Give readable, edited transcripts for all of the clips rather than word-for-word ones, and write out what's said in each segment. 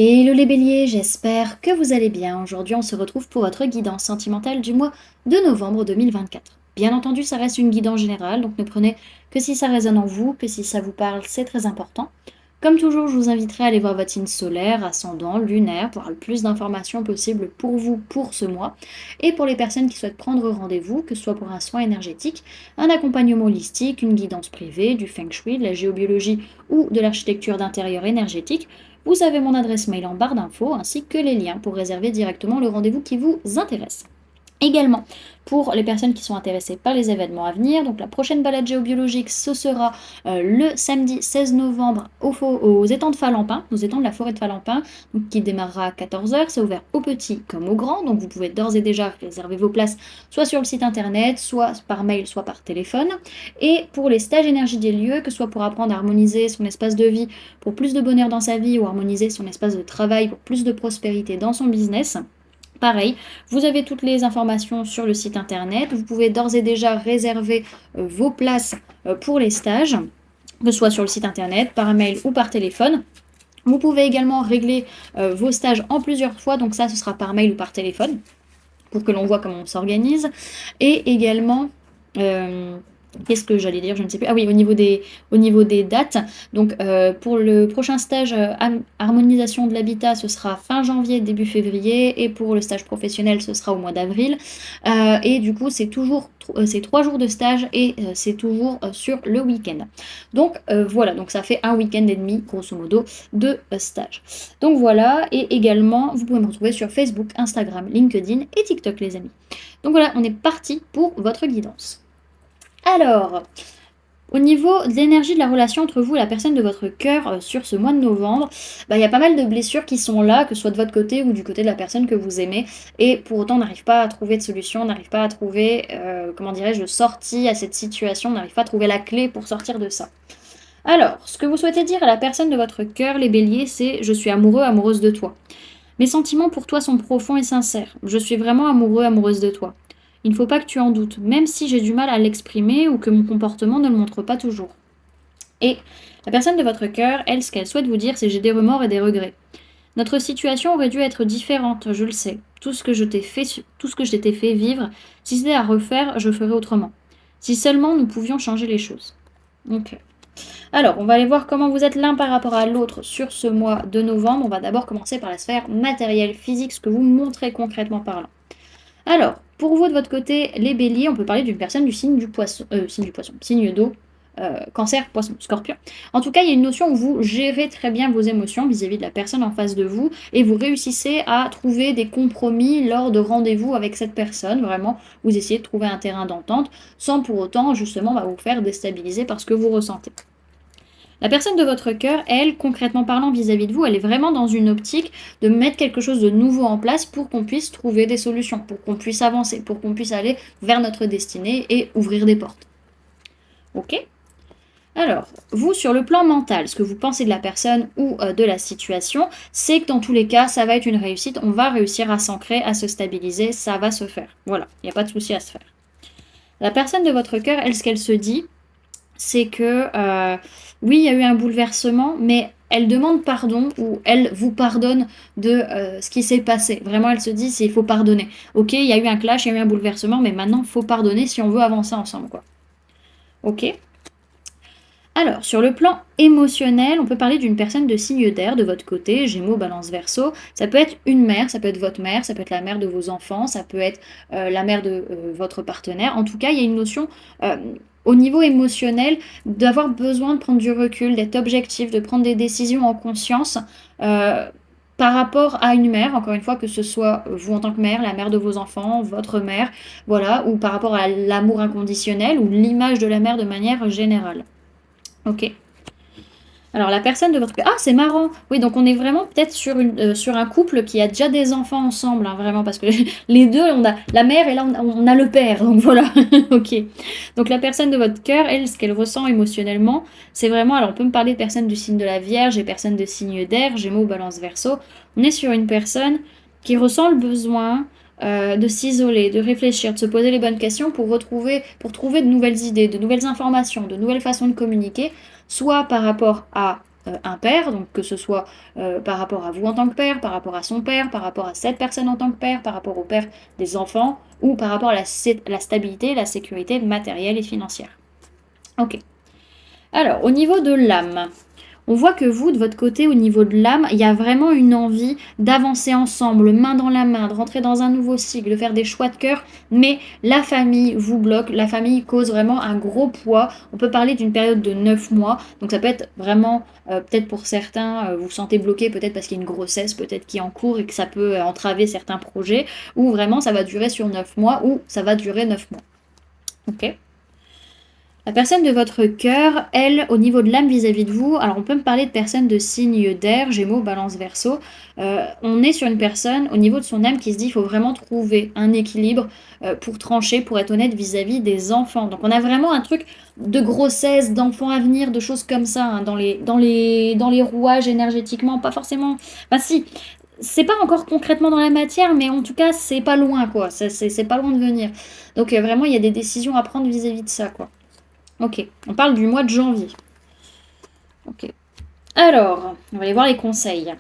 Hello les béliers, j'espère que vous allez bien. Aujourd'hui, on se retrouve pour votre guidance sentimentale du mois de novembre 2024. Bien entendu, ça reste une guidance générale, donc ne prenez que si ça résonne en vous, que si ça vous parle, c'est très important. Comme toujours, je vous inviterai à aller voir votre signe solaire, ascendant, lunaire, pour avoir le plus d'informations possible pour vous pour ce mois. Et pour les personnes qui souhaitent prendre rendez-vous, que ce soit pour un soin énergétique, un accompagnement holistique, une guidance privée, du feng shui, de la géobiologie ou de l'architecture d'intérieur énergétique, vous avez mon adresse mail en barre d'infos ainsi que les liens pour réserver directement le rendez-vous qui vous intéresse. Également, pour les personnes qui sont intéressées par les événements à venir, donc la prochaine balade géobiologique, ce sera le samedi 16 novembre aux étangs de Falampin, aux étangs de la forêt de Falampin, donc qui démarrera à 14 heures. C'est ouvert aux petits comme aux grands, donc vous pouvez d'ores et déjà réserver vos places soit sur le site internet, soit par mail, soit par téléphone. Et pour les stages énergie des lieux, que ce soit pour apprendre à harmoniser son espace de vie pour plus de bonheur dans sa vie ou harmoniser son espace de travail pour plus de prospérité dans son business, pareil, vous avez toutes les informations sur le site internet. Vous pouvez d'ores et déjà réserver vos places pour les stages, que ce soit sur le site internet, par mail ou par téléphone. Vous pouvez également régler vos stages en plusieurs fois, donc ça ce sera par mail ou par téléphone, pour que l'on voit comment on s'organise. Et également, qu'est-ce que j'allais dire? Je ne sais plus. Ah oui, au niveau des dates. Donc, pour le prochain stage harmonisation de l'habitat, ce sera fin janvier, début février. Et pour le stage professionnel, ce sera au mois d'avril. Et du coup, c'est 3 jours de stage et c'est toujours sur le week-end. Donc, voilà. Donc, ça fait un week-end et demi, grosso modo, de stage. Donc, voilà. Et également, vous pouvez me retrouver sur Facebook, Instagram, LinkedIn et TikTok, les amis. Donc, voilà, on est parti pour votre guidance. Alors, au niveau de l'énergie de la relation entre vous et la personne de votre cœur sur ce mois de novembre, il y a pas mal de blessures qui sont là, que ce soit de votre côté ou du côté de la personne que vous aimez. Et pour autant, on n'arrive pas à trouver de solution, on n'arrive pas à trouver, comment dirais-je, de sortie à cette situation, on n'arrive pas à trouver la clé pour sortir de ça. Alors, ce que vous souhaitez dire à la personne de votre cœur, les béliers, c'est « je suis amoureux, amoureuse de toi ». Mes sentiments pour toi sont profonds et sincères. Je suis vraiment amoureux, amoureuse de toi. Il ne faut pas que tu en doutes, même si j'ai du mal à l'exprimer ou que mon comportement ne le montre pas toujours. Et la personne de votre cœur, elle, ce qu'elle souhaite vous dire, c'est j'ai des remords et des regrets. Notre situation aurait dû être différente, je le sais. Tout ce que je t'ai fait vivre, si c'était à refaire, je ferais autrement. Si seulement nous pouvions changer les choses. Ok. Alors, on va aller voir comment vous êtes l'un par rapport à l'autre sur ce mois de novembre. On va d'abord commencer par la sphère matérielle, physique, ce que vous montrez concrètement parlant. Alors, pour vous de votre côté, les béliers, on peut parler d'une personne du signe du poisson, signe d'eau, cancer, poisson, scorpion. En tout cas, il y a une notion où vous gérez très bien vos émotions vis-à-vis de la personne en face de vous et vous réussissez à trouver des compromis lors de rendez-vous avec cette personne. Vraiment, vous essayez de trouver un terrain d'entente sans pour autant, justement, vous faire déstabiliser par ce que vous ressentez. La personne de votre cœur, elle, concrètement parlant vis-à-vis de vous, elle est vraiment dans une optique de mettre quelque chose de nouveau en place pour qu'on puisse trouver des solutions, pour qu'on puisse avancer, pour qu'on puisse aller vers notre destinée et ouvrir des portes. Ok ? Alors, vous, sur le plan mental, ce que vous pensez de la personne ou de la situation, c'est que dans tous les cas, ça va être une réussite, on va réussir à s'ancrer, à se stabiliser, ça va se faire. Voilà, il n'y a pas de souci à se faire. La personne de votre cœur, elle, ce qu'elle se dit, c'est que oui, il y a eu un bouleversement, mais elle demande pardon ou elle vous pardonne de ce qui s'est passé. Vraiment, elle se dit, il faut pardonner. Ok, il y a eu un clash, il y a eu un bouleversement, mais maintenant, il faut pardonner si on veut avancer ensemble, quoi. Ok. Alors, sur le plan émotionnel, on peut parler d'une personne de signe d'air de votre côté, Gémeaux, Balance, Verseau. Ça peut être une mère, ça peut être votre mère, ça peut être la mère de vos enfants, ça peut être la mère de votre partenaire. En tout cas, il y a une notion au niveau émotionnel d'avoir besoin de prendre du recul, d'être objectif, de prendre des décisions en conscience. Par rapport à une mère, encore une fois, que ce soit vous en tant que mère, la mère de vos enfants, votre mère, voilà, ou par rapport à l'amour inconditionnel ou l'image de la mère de manière générale. Ok. Alors la personne de votre... Ah, c'est marrant. Oui, donc on est vraiment peut-être sur un couple qui a déjà des enfants ensemble, hein, vraiment, parce que les deux, on a la mère et là, on a le père. Donc voilà. Ok. Donc la personne de votre cœur, elle, ce qu'elle ressent émotionnellement, c'est vraiment... Alors on peut me parler de personnes du signe de la Vierge et personnes de signe d'air, Gémeaux, Balance, Verseau. On est sur une personne qui ressent le besoin de s'isoler, de réfléchir, de se poser les bonnes questions pour trouver de nouvelles idées, de nouvelles informations, de nouvelles façons de communiquer, soit par rapport à un père, donc que ce soit par rapport à vous en tant que père, par rapport à son père, par rapport à cette personne en tant que père, par rapport au père des enfants, ou par rapport à la stabilité, la sécurité matérielle et financière. Ok. Alors, au niveau de l'âme, on voit que vous, de votre côté, au niveau de l'âme, il y a vraiment une envie d'avancer ensemble, main dans la main, de rentrer dans un nouveau cycle, de faire des choix de cœur, mais la famille vous bloque, la famille cause vraiment un gros poids. On peut parler d'une période de 9 mois, donc ça peut être vraiment, peut-être pour certains, vous vous sentez bloqué, peut-être parce qu'il y a une grossesse, peut-être qui est en cours et que ça peut entraver certains projets, ou vraiment ça va durer sur 9 mois, ou ça va durer 9 mois. Ok. La personne de votre cœur, elle, au niveau de l'âme vis-à-vis de vous, alors on peut me parler de personnes de signe d'air, Gémeaux, Balance, Verseau. On est sur une personne au niveau de son âme qui se dit il faut vraiment trouver un équilibre pour trancher, pour être honnête vis-à-vis des enfants. Donc on a vraiment un truc de grossesse, d'enfants à venir, de choses comme ça hein, dans les rouages énergétiquement, pas forcément. Bah si, c'est pas encore concrètement dans la matière, mais en tout cas c'est pas loin quoi, c'est pas loin de venir. Donc vraiment il y a des décisions à prendre vis-à-vis de ça quoi. Ok, on parle du mois de janvier. Ok. Alors, on va aller voir les conseils.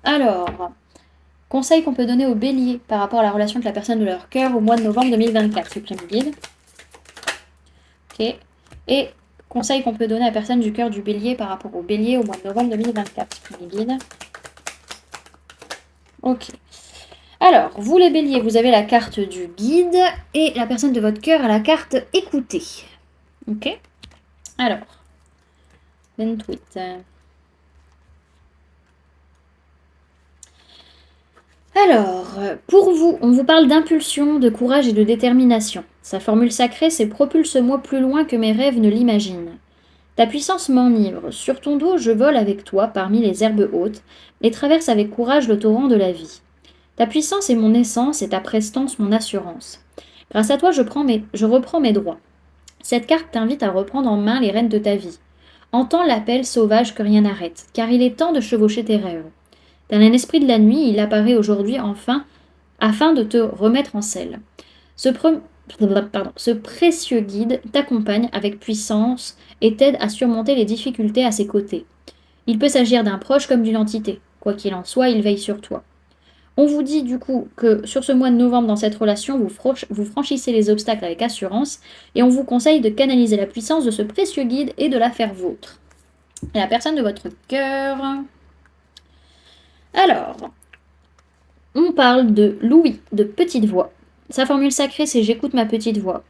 Alors, conseils qu'on peut donner aux béliers par rapport à la relation avec la personne de leur cœur au mois de novembre 2024, supplément guide. Ok. Et conseils qu'on peut donner à la personne du cœur du bélier par rapport au bélier au mois de novembre 2024, supplément guide. Ok. Alors, vous les béliers, vous avez la carte du guide et la personne de votre cœur a la carte écouter. Ok. Alors, 28. Alors, pour vous, on vous parle d'impulsion, de courage et de détermination. Sa formule sacrée, c'est propulse-moi plus loin que mes rêves ne l'imaginent. Ta puissance m'enivre. Sur ton dos, je vole avec toi parmi les herbes hautes et traverse avec courage le torrent de la vie. Ta puissance est mon essence et ta prestance mon assurance. Grâce à toi, je reprends mes droits. Cette carte t'invite à reprendre en main les rênes de ta vie. Entends l'appel sauvage que rien n'arrête, car il est temps de chevaucher tes rêves. Tel un esprit de la nuit, il apparaît aujourd'hui enfin, afin de te remettre en selle. Ce précieux guide t'accompagne avec puissance et t'aide à surmonter les difficultés à ses côtés. Il peut s'agir d'un proche comme d'une entité. Quoi qu'il en soit, il veille sur toi. On vous dit du coup que sur ce mois de novembre, dans cette relation, vous franchissez les obstacles avec assurance et on vous conseille de canaliser la puissance de ce précieux guide et de la faire vôtre. Et la personne de votre cœur. Alors, on parle de Louis, de petite voix. Sa formule sacrée, c'est j'écoute ma petite voix.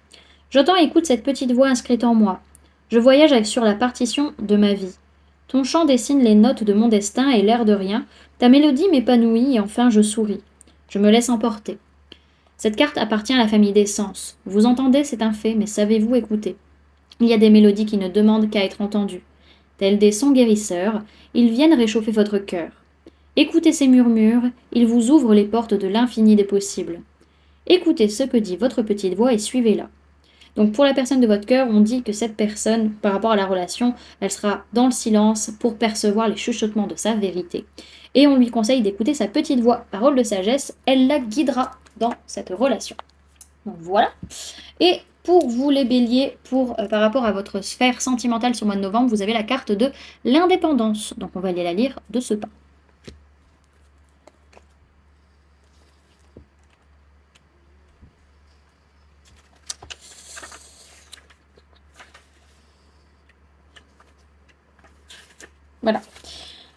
J'entends et écoute cette petite voix inscrite en moi. Je voyage sur la partition de ma vie. Ton chant dessine les notes de mon destin et l'air de rien. Ta mélodie m'épanouit et enfin je souris. Je me laisse emporter. Cette carte appartient à la famille des sens. Vous entendez, c'est un fait, mais savez-vous écouter? Il y a des mélodies qui ne demandent qu'à être entendues. Tels des sons guérisseurs, ils viennent réchauffer votre cœur. Écoutez ces murmures, ils vous ouvrent les portes de l'infini des possibles. Écoutez ce que dit votre petite voix et suivez-la. Donc pour la personne de votre cœur, on dit que cette personne, par rapport à la relation, elle sera dans le silence pour percevoir les chuchotements de sa vérité. Et on lui conseille d'écouter sa petite voix, parole de sagesse, elle la guidera dans cette relation. Donc voilà. Et pour vous les béliers, par rapport à votre sphère sentimentale sur le mois de novembre, vous avez la carte de l'indépendance. Donc on va aller la lire de ce pas. Voilà.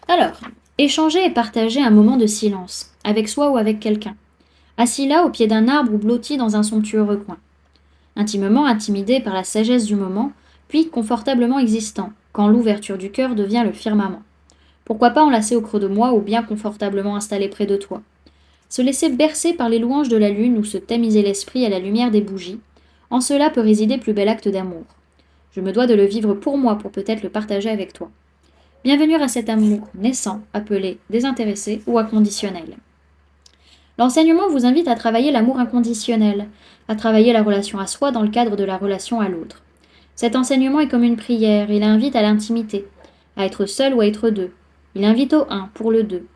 Alors, échanger et partager un moment de silence, avec soi ou avec quelqu'un. Assis là, au pied d'un arbre ou blotti dans un somptueux recoin. Intimement intimidé par la sagesse du moment, puis confortablement existant, quand l'ouverture du cœur devient le firmament. Pourquoi pas enlacé au creux de moi ou bien confortablement installé près de toi. Se laisser bercer par les louanges de la lune ou se tamiser l'esprit à la lumière des bougies, en cela peut résider plus bel acte d'amour. Je me dois de le vivre pour moi pour peut-être le partager avec toi. Bienvenue à cet amour naissant, appelé désintéressé ou inconditionnel. L'enseignement vous invite à travailler l'amour inconditionnel, à travailler la relation à soi dans le cadre de la relation à l'autre. Cet enseignement est comme une prière, il invite à l'intimité, à être seul ou à être deux. Il invite au un pour le deux.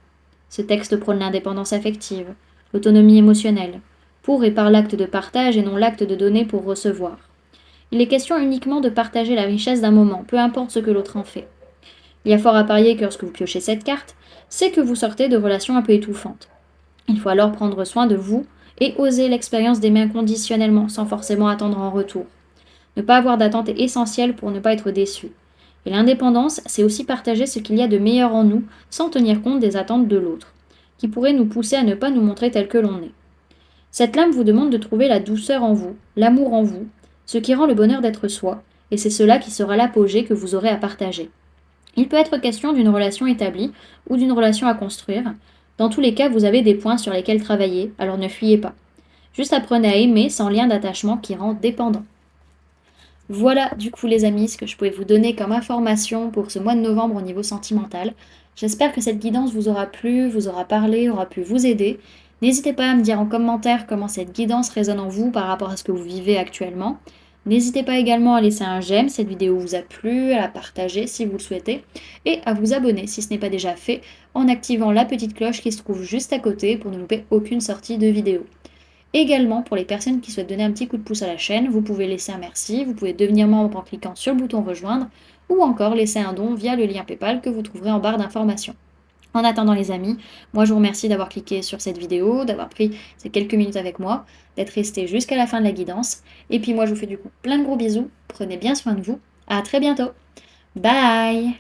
Ce texte prône l'indépendance affective, l'autonomie émotionnelle, pour et par l'acte de partage et non l'acte de donner pour recevoir. Il est question uniquement de partager la richesse d'un moment, peu importe ce que l'autre en fait. Il y a fort à parier que lorsque vous piochez cette carte, c'est que vous sortez de relations un peu étouffantes. Il faut alors prendre soin de vous et oser l'expérience d'aimer inconditionnellement, sans forcément attendre en retour. Ne pas avoir d'attente est essentiel pour ne pas être déçu. Et l'indépendance, c'est aussi partager ce qu'il y a de meilleur en nous, sans tenir compte des attentes de l'autre, qui pourraient nous pousser à ne pas nous montrer tel que l'on est. Cette lame vous demande de trouver la douceur en vous, l'amour en vous, ce qui rend le bonheur d'être soi, et c'est cela qui sera l'apogée que vous aurez à partager. Il peut être question d'une relation établie ou d'une relation à construire. Dans tous les cas, vous avez des points sur lesquels travailler, alors ne fuyez pas. Juste apprenez à aimer sans lien d'attachement qui rend dépendant. Voilà du coup les amis ce que je pouvais vous donner comme information pour ce mois de novembre au niveau sentimental. J'espère que cette guidance vous aura plu, vous aura parlé, aura pu vous aider. N'hésitez pas à me dire en commentaire comment cette guidance résonne en vous par rapport à ce que vous vivez actuellement. N'hésitez pas également à laisser un j'aime si cette vidéo vous a plu, à la partager si vous le souhaitez, et à vous abonner si ce n'est pas déjà fait en activant la petite cloche qui se trouve juste à côté pour ne louper aucune sortie de vidéo. Également, pour les personnes qui souhaitent donner un petit coup de pouce à la chaîne, vous pouvez laisser un merci, vous pouvez devenir membre en cliquant sur le bouton rejoindre, ou encore laisser un don via le lien PayPal que vous trouverez en barre d'informations. En attendant les amis, moi je vous remercie d'avoir cliqué sur cette vidéo, d'avoir pris ces quelques minutes avec moi, d'être resté jusqu'à la fin de la guidance, et puis moi je vous fais du coup plein de gros bisous, prenez bien soin de vous, à très bientôt, bye.